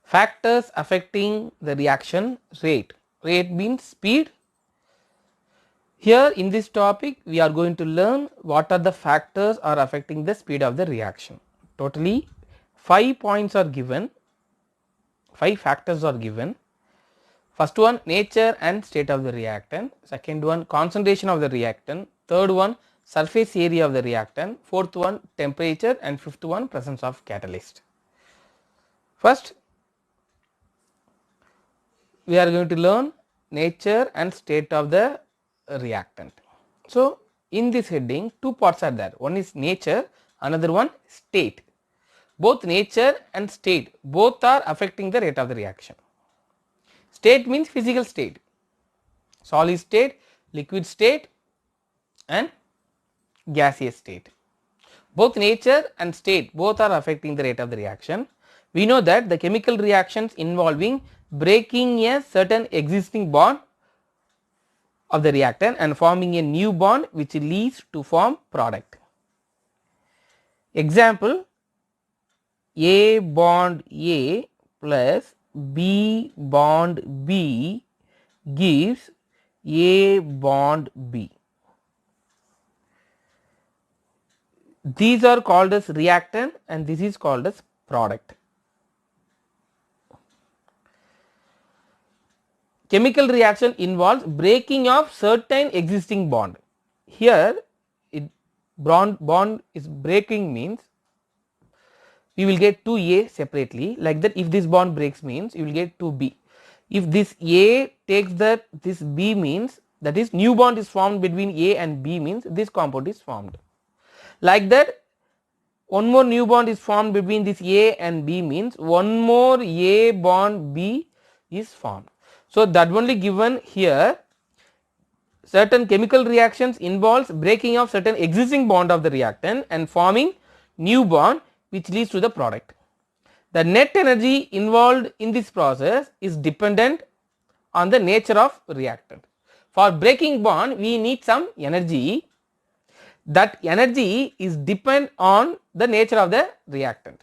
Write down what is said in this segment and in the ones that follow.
Factors affecting the reaction rate. Rate means speed. Here in this topic we are going to learn what are the factors are affecting the speed of the reaction. Totally 5 points are given, 5 factors are given. First one, nature and state of the reactant. Second one, concentration of the reactant. Third one, surface area of the reactant. Fourth one, temperature, and fifth one, presence of catalyst. First, we are going to learn nature and state of the reactant. So, in this heading, two parts are there. One is nature, another one state. Both nature and state, both are affecting the rate of the reaction. State means physical state, solid state, liquid state and gaseous state. Both nature and state, both are affecting the rate of the reaction. We know that the chemical reactions involving breaking a certain existing bond of the reactant and forming a new bond which leads to form product. Example, A bond A plus B bond B gives A bond B. These are called as reactant and this is called as product. Chemical reaction involves breaking of certain existing bond. Here bond is breaking means we will get 2A separately, like that. If this bond breaks means you will get 2B. If this A takes that this B means that is new bond is formed between A and B means this compound is formed. Like that, one more new bond is formed between this A and B means one more A bond B is formed. So, that only given here. Certain chemical reactions involves breaking of certain existing bond of the reactant and forming new bond which leads to the product. The net energy involved in this process is dependent on the nature of reactant. For breaking bond we need some energy. That energy is depend on the nature of the reactant.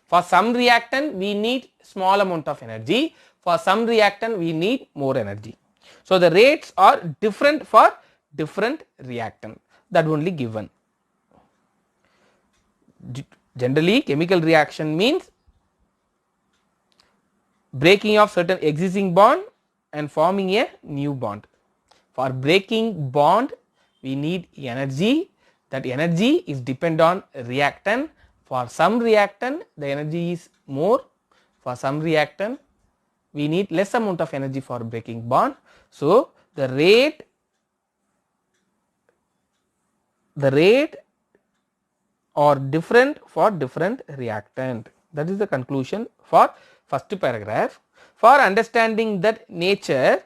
For some reactant we need small amount of energy, for some reactant we need more energy. So, the rates are different for different reactant, that only given. Generally chemical reaction means breaking of certain existing bond and forming a new bond. For breaking bond we need energy, that energy is depend on reactant. For some reactant the energy is more, for some reactant we need less amount of energy for breaking bond. So, the rate are different for different reactant. That is the conclusion for first paragraph. For understanding that nature,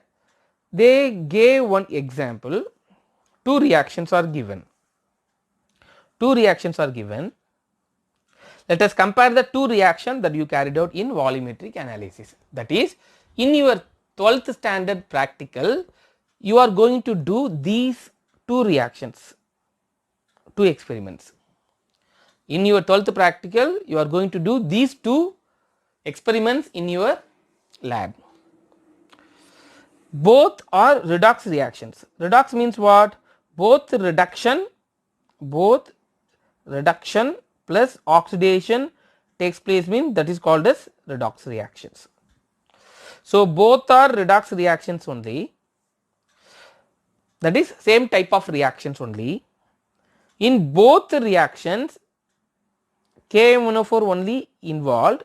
they gave one example. Two reactions are given. Let us compare the two reactions that you carried out in volumetric analysis. That is, in your 12th standard practical, you are going to do these two reactions, two experiments. In your 12th practical, you are going to do these two experiments in your lab. Both are redox reactions. Redox means what? Both reduction plus oxidation takes place, means that is called as redox reactions. So, both are redox reactions only, that is same type of reactions only. In both reactions KMnO4 only involved,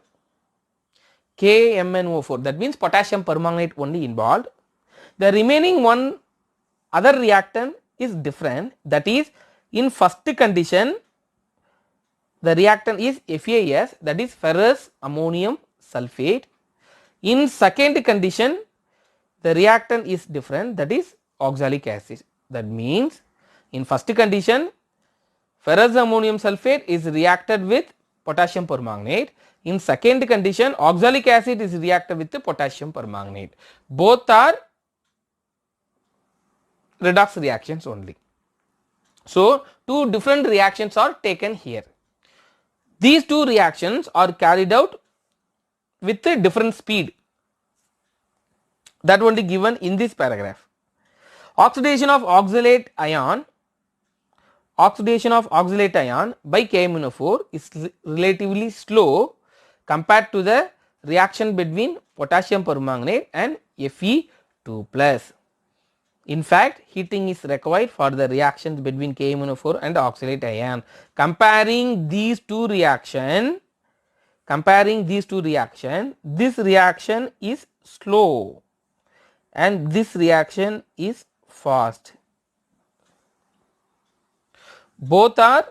KMnO4, that means potassium permanganate only involved. The remaining one other reactant is different, that is in first condition the reactant is FAS, that is ferrous ammonium sulfate. In second condition the reactant is different, that is oxalic acid. That means in first condition ferrous ammonium sulfate is reacted with potassium permanganate. In second condition oxalic acid is reacted with the potassium permanganate. Both are redox reactions only. So, two different reactions are taken here. These two reactions are carried out with a different speed, that only given in this paragraph. Oxidation of oxalate ion by KMnO4 is relatively slow compared to the reaction between potassium permanganate and Fe2 plus. In fact, heating is required for the reactions between KMnO4 and oxalate ion. Comparing these two reactions, this reaction is slow and this reaction is fast. Both are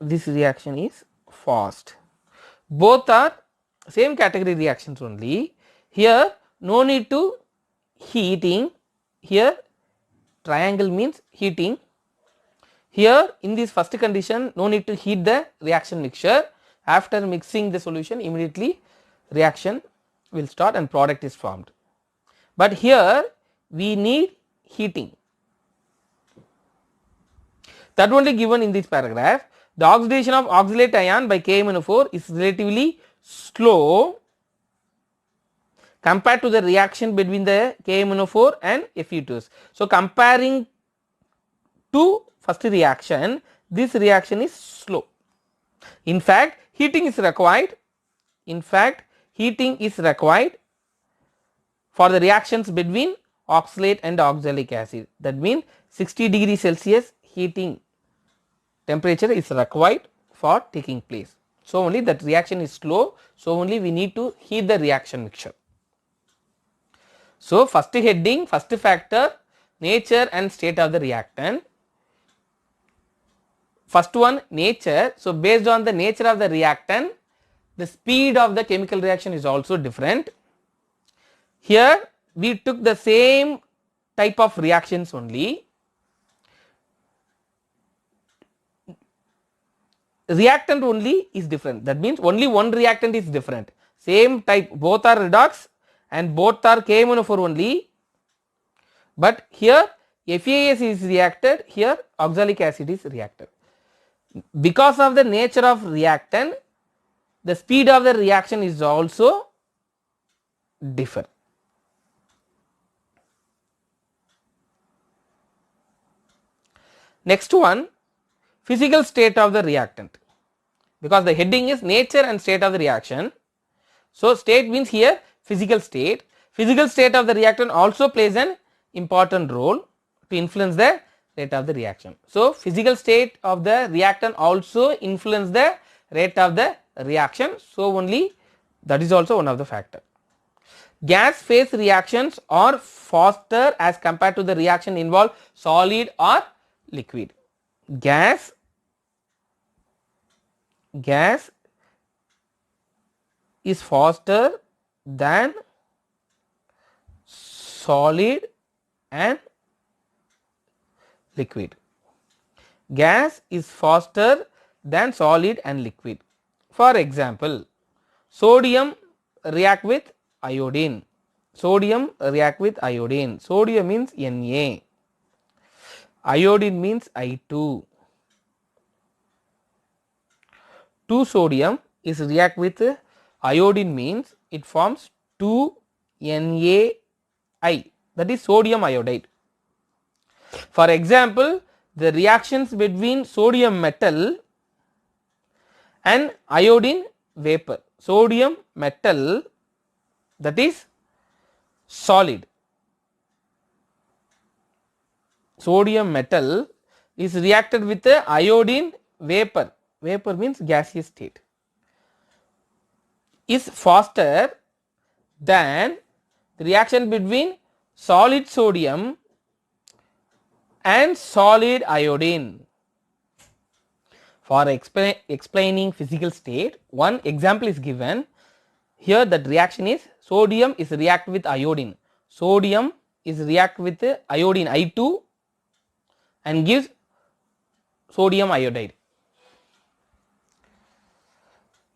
this reaction is fast. Both are same category reactions only. Here no need to heating. Here triangle means heating. Here in this first condition no need to heat the reaction mixture. After mixing the solution, immediately reaction will start and product is formed. But here we need heating. That only given in this paragraph. The oxidation of oxalate ion by KMnO4 is relatively slow compared to the reaction between the KMnO4 and Fe2s. So comparing to first reaction, this reaction is slow. In fact, heating is required. For the reactions between oxalate and oxalic acid. That means 60 degrees Celsius heating temperature is required for taking place. So only that reaction is slow. So only we need to heat the reaction mixture. So first heading, first factor, nature and state of the reactant. First one, nature. So based on the nature of the reactant, the speed of the chemical reaction is also different. Here we took the same type of reactions only. Reactant only is different. That means only one reactant is different. Same type, both are redox and both are KMnO4 only. But here FAS is reacted, here oxalic acid is reacted. Because of the nature of reactant, the speed of the reaction is also different. Next one, physical state of the reactant, because the heading is nature and state of the reaction. So state means here physical state. Physical state of the reactant also plays an important role to influence the rate of the reaction. So physical state of the reactant also influence the rate of the reaction. So only that is also one of the factor. Gas phase reactions are faster as compared to the reaction involve solid or liquid. Gas is faster than solid and liquid. Gas is faster than solid and liquid. For example, sodium react with iodine. Sodium means Na. Iodine means I2. 2 sodium is react with iodine means it forms 2 NaI, that is sodium iodide. For example, the reactions between sodium metal and iodine vapor. Sodium metal, that is solid. Sodium metal is reacted with the iodine vapor. Vapor means gaseous state. Is faster than the reaction between solid sodium and solid iodine. For explaining physical state, one example is given. Here that reaction is sodium is react with iodine. Sodium is react with iodine I2 and gives sodium iodide.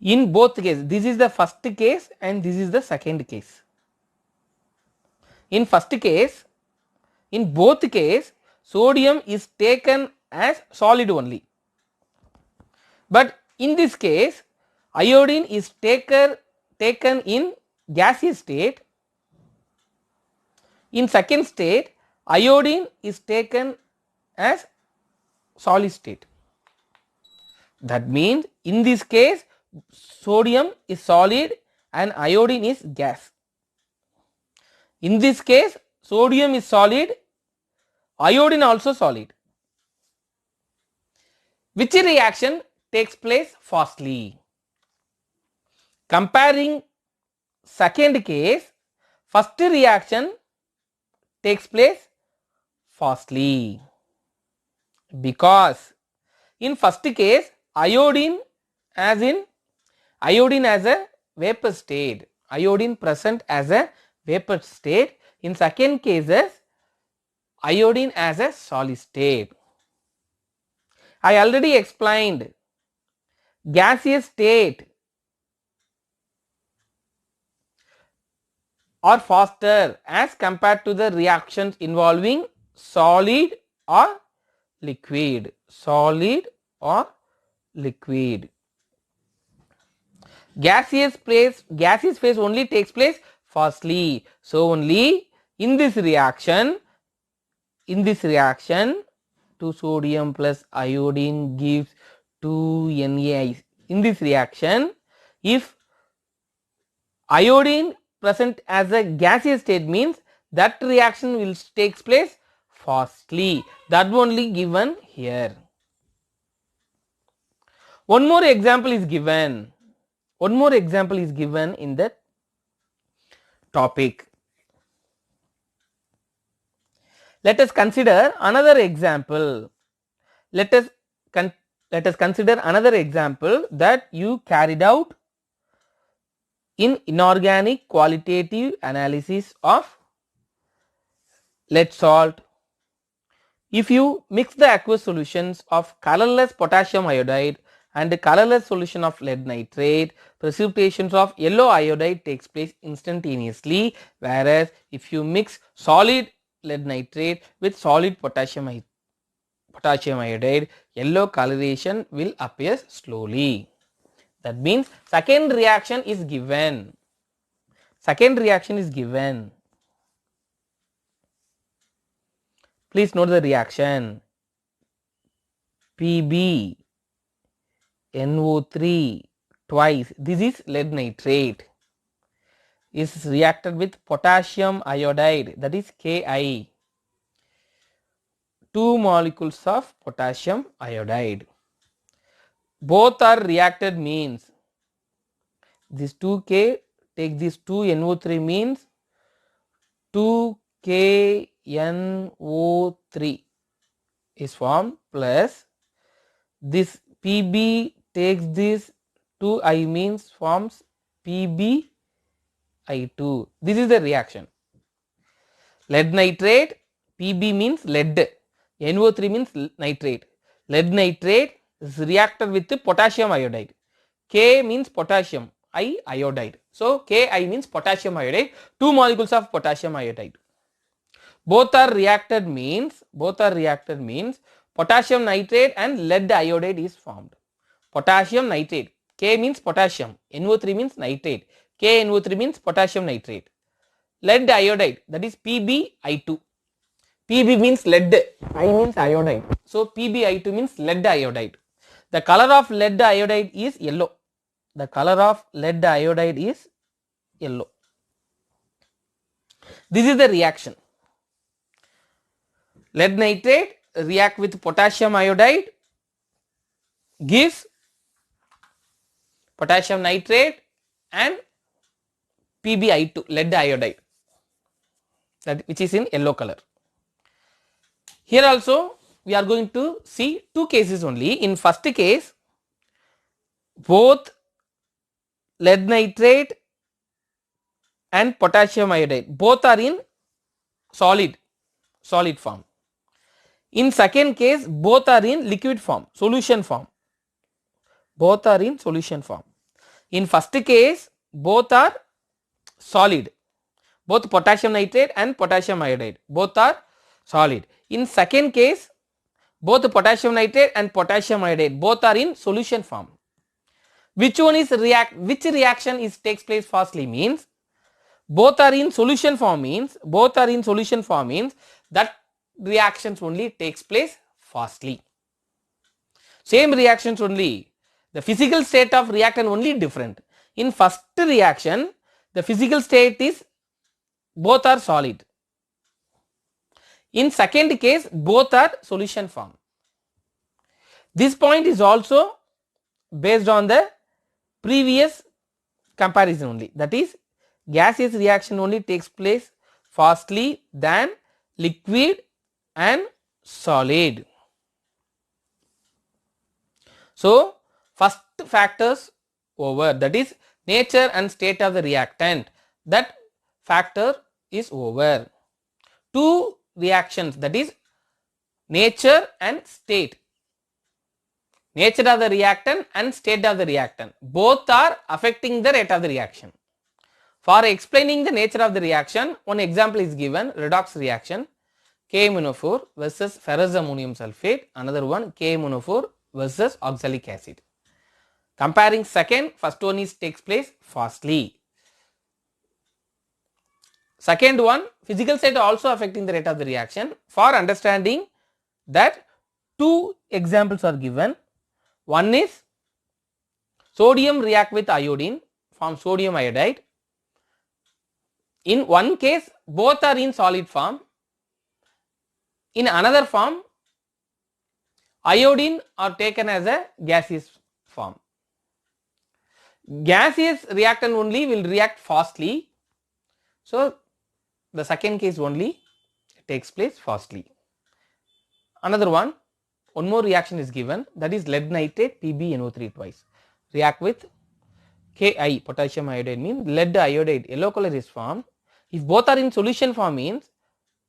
In both cases, this is the first case and this is the second case. In first case, in both case, sodium is taken as solid only. But in this case, iodine is taken in gaseous state. In second state, iodine is taken as solid state. That means in this case, sodium is solid and iodine is gas. In this case, sodium is solid, iodine also solid. Which reaction takes place fastly? Comparing second case, first reaction takes place fastly, because in first case iodine as a vapor state, iodine present as a vapor state. In second cases, iodine as a solid state. I already explained, gaseous state are faster as compared to the reactions involving solid or liquid. Solid or liquid. Gaseous phase only takes place fastly. So only in this reaction 2 sodium plus iodine gives 2 NaI. In this reaction, if iodine present as a gaseous state, means that reaction will takes place fastly. That only given here. One more example is given. One more example is given in the topic. Let us consider another example. Let us consider another example that you carried out in inorganic qualitative analysis of lead salt. If you mix the aqueous solutions of colorless potassium iodide and the colorless solution of lead nitrate, precipitations of yellow iodide takes place instantaneously, whereas if you mix solid lead nitrate with solid potassium iodide, yellow coloration will appear slowly. That means second reaction is given. Second reaction is given. Please note the reaction. Pb NO3 twice, this is lead nitrate, is reacted with potassium iodide, that is Ki. 2 molecules of potassium iodide. Both are reacted, means this 2K, take this 2 NO3 means 2 KNO3 is formed, plus this Pb takes this 2I means forms PbI2. This is the reaction. Lead nitrate, Pb means lead, NO3 means nitrate. Lead nitrate is reacted with potassium iodide. K means potassium, I iodide. So Ki means potassium iodide, 2 molecules of potassium iodide. Both are reacted means potassium nitrate and lead iodide is formed. Potassium nitrate, K means potassium, NO3 means nitrate, KNO3 means potassium nitrate. Lead iodide, that is PbI2. Pb means lead, I means iodide. So PbI2 means lead iodide. The color of lead iodide is yellow. The color of lead iodide is yellow. This is the reaction. Lead nitrate react with potassium iodide, gives potassium nitrate and PbI2, lead iodide, that which is in yellow color. Here also we are going to see 2 cases only. In first case, both lead nitrate and potassium iodide both are in solid form. In second case, both are in liquid form, solution form. Both are in solution form. In first case, both are solid, both potassium nitrate and potassium iodide, both are solid. In second case, both potassium nitrate and potassium iodide both are in solution form. Which one is which reaction is takes place fastly means both are in solution form means that reactions only takes place fastly. Same reactions only, the physical state of reactant only different. In first reaction the physical state is both are solid. In second case both are solution form. This point is also based on the previous comparison only, that is gaseous reaction only takes place fastly than liquid and solid. So first factors over, that is nature and state of the reactant, that factor is over. Two reactions, that is nature and state, nature of the reactant and state of the reactant, both are affecting the rate of the reaction. For explaining the nature of the reaction, one example is given, redox reaction, KMnO4 versus ferrous ammonium sulfate, another one KMnO4 versus oxalic acid. Comparing second, first one is takes place fastly. Second one, physical state also affecting the rate of the reaction. For understanding that, two examples are given. One is sodium react with iodine, form sodium iodide. In one case both are in solid form, in another form iodine are taken as a gaseous form. Gaseous reactant only will react fastly, so the second case only takes place fastly. Another one more reaction is given, that is lead nitrate PbNO3 twice react with Ki, potassium iodide, means lead iodide, yellow color is formed. If both are in solution form means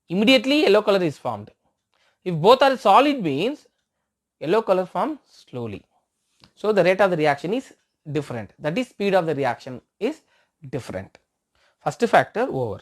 immediately yellow color is formed. If both are solid means yellow color forms slowly. So the rate of the reaction is different, that is speed of the reaction is different. First factor over.